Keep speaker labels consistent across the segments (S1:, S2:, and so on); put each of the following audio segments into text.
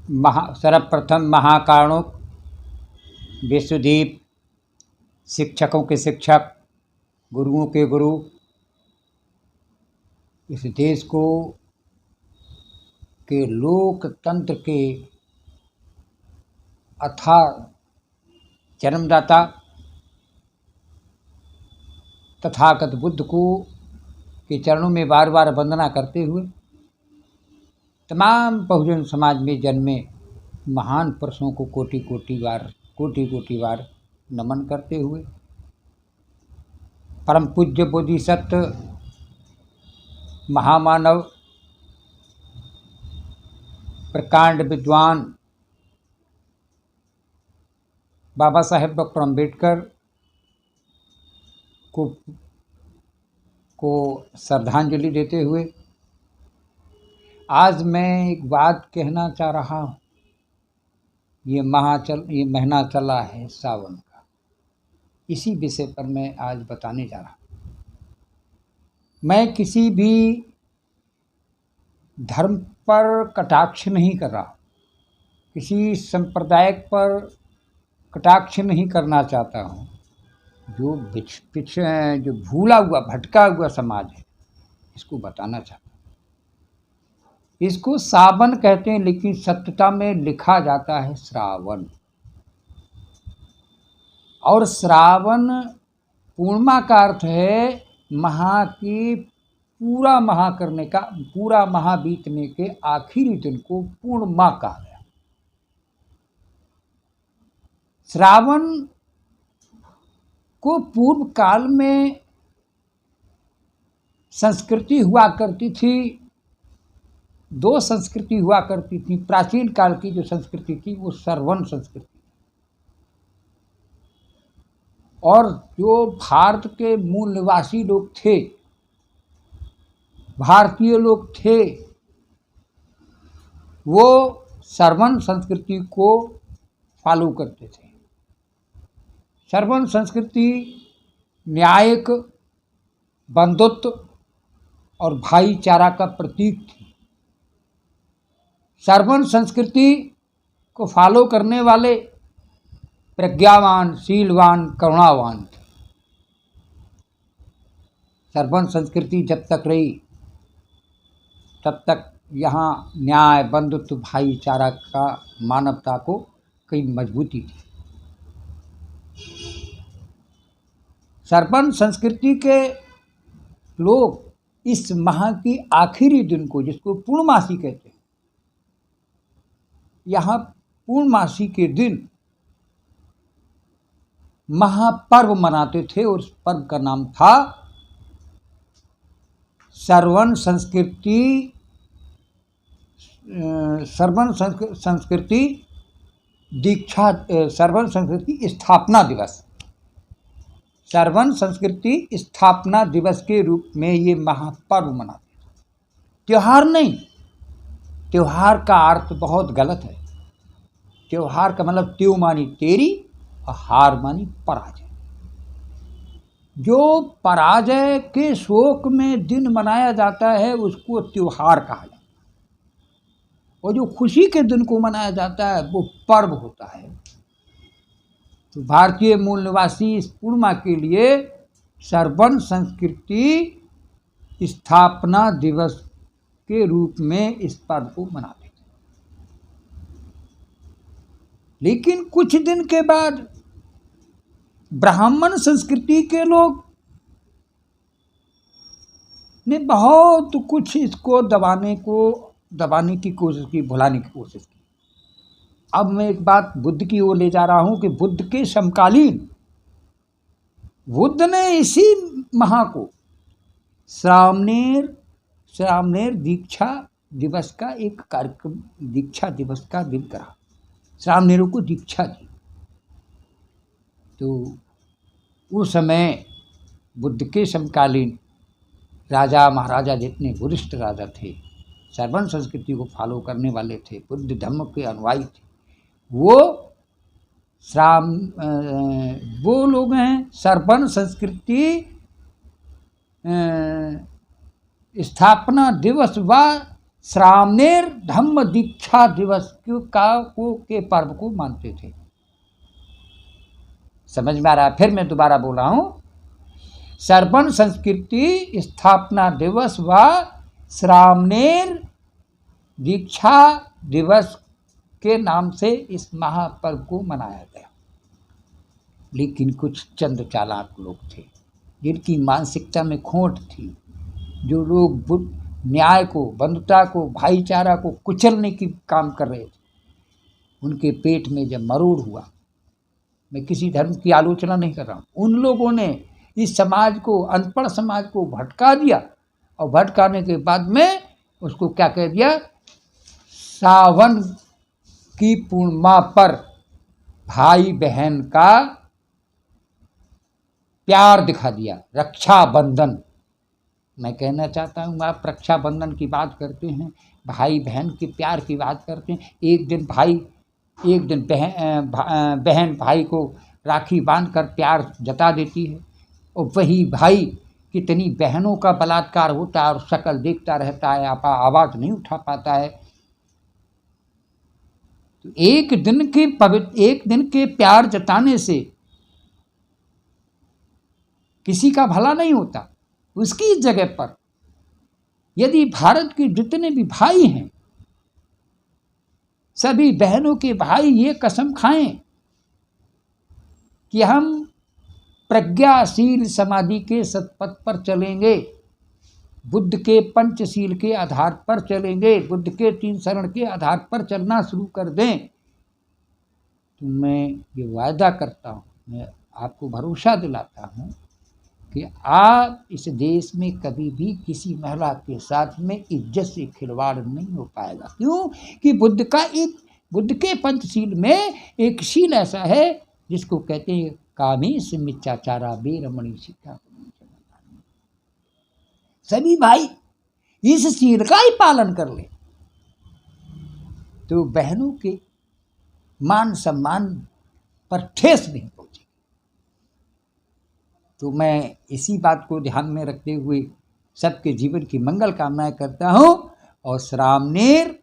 S1: सर्वप्रथम महाकारुणिक विश्वदीप, शिक्षकों के शिक्षक, गुरुओं के गुरु, इस देश को के लोकतंत्र के अथाह जन्मदाता तथागत बुद्ध को के चरणों में बार बार वंदना करते हुए तमाम बहुजन समाज में जन्मे महान पुरुषों को कोटि कोटि बार नमन करते हुए परम पूज्य बोधिसत्व महामानव प्रकांड विद्वान बाबा साहेब डॉक्टर अम्बेडकर को श्रद्धांजलि देते हुए आज मैं एक बात कहना चाह रहा हूँ। ये महीना चला है सावन का, इसी विषय पर मैं आज बताने जा रहा हूँ। मैं किसी भी धर्म पर कटाक्ष नहीं कर रहा, किसी संप्रदाय पर कटाक्ष नहीं करना चाहता हूँ। जो भूला हुआ भटका हुआ समाज है, इसको बताना चाहता हूँ। इसको सावन कहते हैं, लेकिन सत्यता में लिखा जाता है श्रावण। और श्रावण पूर्णिमा का अर्थ है महा की पूरा महा करने का, पूरा महा बीतने के आखिरी दिन को पूर्णिमा कहा गया। श्रावण को पूर्व काल में संस्कृति हुआ करती थी, दो संस्कृति हुआ करती थी। प्राचीन काल की जो संस्कृति थी वो श्रवण संस्कृति, और जो भारत के मूल निवासी लोग थे, भारतीय लोग थे, वो श्रवण संस्कृति को फॉलो करते थे। श्रवण संस्कृति न्यायिक, बंधुत्व और भाईचारा का प्रतीक थी। श्रवण संस्कृति को फॉलो करने वाले प्रज्ञावान, शीलवान, करुणावान थे। श्रवण संस्कृति जब तक रही तब तक यहाँ न्याय, बंधुत्व, भाईचारा का, मानवता को कई मजबूती थी। श्रवण संस्कृति के लोग इस माह की आखिरी दिन को, जिसको पूर्णमासी कहते हैं, यहाँ पूर्णमासी के दिन महापर्व मनाते थे, और उस पर्व का नाम था श्रवण संस्कृति स्थापना दिवस। श्रवण संस्कृति स्थापना दिवस के रूप में ये महापर्व मनाते थे, त्योहार नहीं। त्योहार का अर्थ बहुत गलत है। त्योहार का मतलब त्यों मानी तेरी और हार मानी पराजय। जो पराजय के शोक में दिन मनाया जाता है उसको त्योहार कहा जाता है, और जो खुशी के दिन को मनाया जाता है वो पर्व होता है। तो भारतीय मूल निवासी इस पूर्णिमा के लिए श्रवण संस्कृति स्थापना दिवस के रूप में इस पर्व को मनाते थे। लेकिन कुछ दिन के बाद ब्राह्मण संस्कृति के लोग ने बहुत कुछ इसको दबाने की कोशिश की, भुलाने की कोशिश की। अब मैं एक बात बुद्ध की ओर ले जा रहा हूं कि बुद्ध के समकालीन बुद्ध ने इसी माह को सामनेर दीक्षा दिवस का एक कार्यक्रम, दीक्षा दिवस का दिन करा। सामनेरों को दीक्षा दी। तो उस समय बुद्ध के समकालीन राजा महाराजा, जितने वरिष्ठ राजा थे, श्रवण संस्कृति को फॉलो करने वाले थे, बुद्ध धर्म के अनुयायी थे, वो लोग हैं श्रवण संस्कृति स्थापना दिवस व श्रावणेर धम्म दीक्षा दिवस के पर्व को मानते थे। समझ में आ रहा है? फिर मैं दोबारा बोल रहा हूं, सरबन संस्कृति स्थापना दिवस व श्रावणेर दीक्षा दिवस के नाम से इस महापर्व को मनाया गया। लेकिन कुछ चंद चालाक लोग थे जिनकी मानसिकता में खोट थी, जो लोग न्याय को, बंधुता को, भाईचारा को कुचलने की काम कर रहे थे, उनके पेट में जब मरोड़ हुआ, मैं किसी धर्म की आलोचना नहीं कर रहा हूँ, उन लोगों ने इस समाज को, अनपढ़ समाज को भटका दिया और भटकाने के बाद में उसको क्या कह दिया, सावन की पूर्णिमा पर भाई बहन का प्यार दिखा दिया, रक्षाबंधन। मैं कहना चाहता हूँ, आप रक्षाबंधन की बात करते हैं, भाई बहन के प्यार की बात करते हैं। एक दिन बहन भाई को राखी बांधकर प्यार जता देती है, और वही भाई कितनी बहनों का बलात्कार होता है और शक्ल देखता रहता है, आवाज़ नहीं उठा पाता है। तो एक दिन के प्यार जताने से किसी का भला नहीं होता। उसकी जगह पर यदि भारत के जितने भी भाई हैं, सभी बहनों के भाई ये कसम खाएं कि हम प्रज्ञाशील समाधि के सतपथ पर चलेंगे, बुद्ध के पंचशील के आधार पर चलेंगे, बुद्ध के 3 शरण के आधार पर चलना शुरू कर दें, तो मैं ये वायदा करता हूँ, मैं आपको भरोसा दिलाता हूँ कि आप इस देश में कभी भी किसी महिला के साथ में इज्जत से खिलवाड़ नहीं हो पाएगा। क्यों कि बुद्ध के पंचशील में एक शील ऐसा है जिसको कहते हैं कामेश मिथ्याचारा बेरमणी शिक्षा। सभी भाई इस शील का ही पालन कर ले तो बहनों के मान सम्मान पर ठेस नहीं पहुंचेगी। तो मैं इसी बात को ध्यान में रखते हुए सबके जीवन की मंगल कामनाएं करता हूँ। और श्रावणेर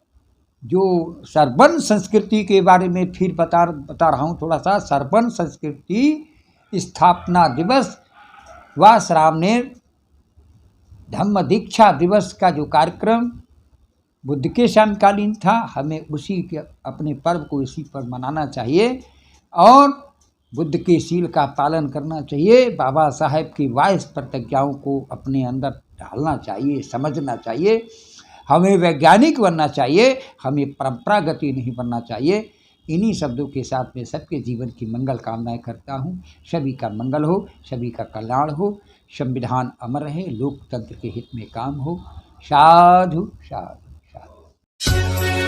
S1: जो सरबन संस्कृति के बारे में फिर बता रहा हूँ थोड़ा सा। सरबन संस्कृति स्थापना दिवस व श्रावणेर धम्म दीक्षा दिवस का जो कार्यक्रम बुद्ध के समकालीन था, हमें उसी के अपने पर्व को इसी पर मनाना चाहिए और बुद्ध के शील का पालन करना चाहिए। बाबा साहेब की 22 प्रतिज्ञाओं को अपने अंदर डालना चाहिए, समझना चाहिए। हमें वैज्ञानिक बनना चाहिए, हमें परंपरागति नहीं बनना चाहिए। इन्हीं शब्दों के साथ में सबके जीवन की मंगल कामनाएं करता हूँ। सभी का मंगल हो, सभी का कल्याण हो, संविधान अमर रहे, लोकतंत्र के हित में काम हो। साधु साधु साधु।